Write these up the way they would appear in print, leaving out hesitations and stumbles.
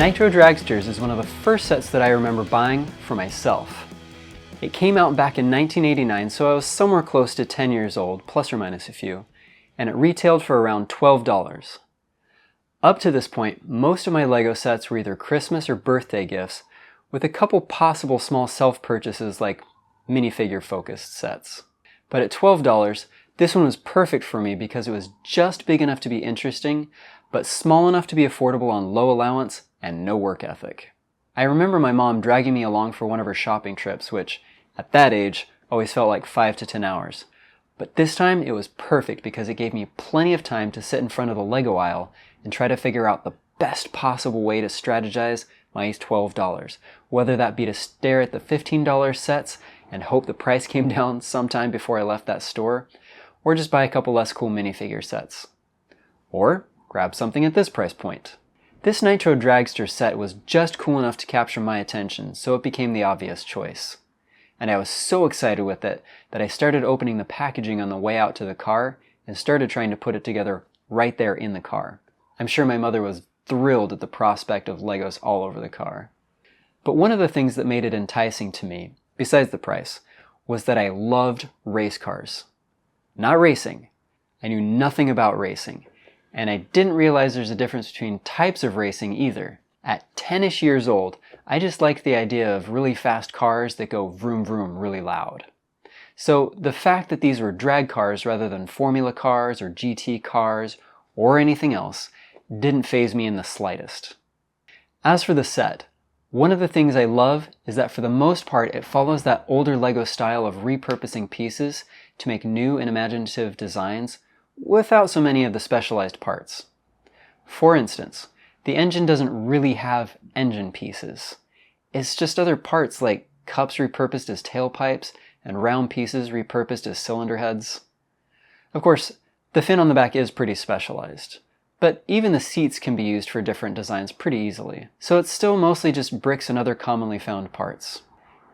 Nitro Dragsters is one of the first sets that I remember buying for myself. It came out back in 1989, so I was somewhere close to 10 years old, plus or minus a few, and it retailed for around $12. Up to this point, most of my LEGO sets were either Christmas or birthday gifts, with a couple possible small self-purchases like minifigure-focused sets. But at $12, this one was perfect for me because it was just big enough to be interesting, but small enough to be affordable on low allowance and no work ethic. I remember my mom dragging me along for one of her shopping trips, which, at that age, always felt like 5 to 10 hours. But this time it was perfect because it gave me plenty of time to sit in front of the LEGO aisle and try to figure out the best possible way to strategize my $12, whether that be to stare at the $15 sets and hope the price came down sometime before I left that store, or just buy a couple less cool minifigure sets. Or grab something at this price point. This Nitro Dragster set was just cool enough to capture my attention, so it became the obvious choice. And I was so excited with it that I started opening the packaging on the way out to the car and started trying to put it together right there in the car. I'm sure my mother was thrilled at the prospect of Legos all over the car. But one of the things that made it enticing to me, besides the price, was that I loved race cars. Not racing. I knew nothing about racing. And I didn't realize there's a difference between types of racing either. At 10-ish years old, I just liked the idea of really fast cars that go vroom vroom really loud. So the fact that these were drag cars rather than formula cars or GT cars or anything else didn't faze me in the slightest. As for the set, one of the things I love is that for the most part it follows that older LEGO style of repurposing pieces to make new and imaginative designs without so many of the specialized parts. For instance, the engine doesn't really have engine pieces. It's just other parts like cups repurposed as tailpipes and round pieces repurposed as cylinder heads. Of course, the fin on the back is pretty specialized, but even the seats can be used for different designs pretty easily, so it's still mostly just bricks and other commonly found parts.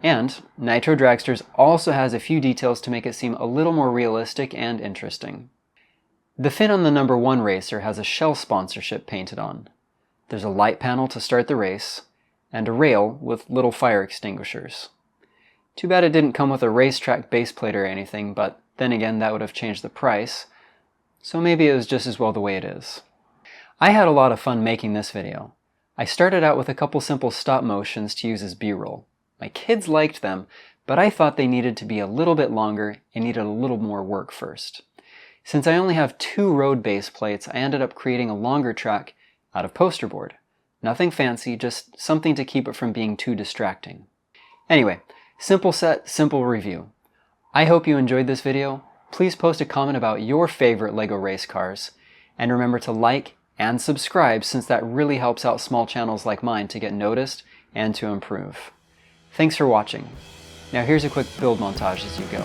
And Nitro Dragsters also has a few details to make it seem a little more realistic and interesting. The fin on the number 1 racer has a Shell sponsorship painted on. There's a light panel to start the race, and a rail with little fire extinguishers. Too bad it didn't come with a racetrack base plate or anything, but then again that would have changed the price, so maybe it was just as well the way it is. I had a lot of fun making this video. I started out with a couple simple stop motions to use as B-roll. My kids liked them, but I thought they needed to be a little bit longer and needed a little more work first. Since I only have 2 road base plates, I ended up creating a longer track out of poster board. Nothing fancy, just something to keep it from being too distracting. Anyway, simple set, simple review. I hope you enjoyed this video. Please post a comment about your favorite LEGO race cars, and remember to like and subscribe since that really helps out small channels like mine to get noticed and to improve. Thanks for watching. Now here's a quick build montage as you go.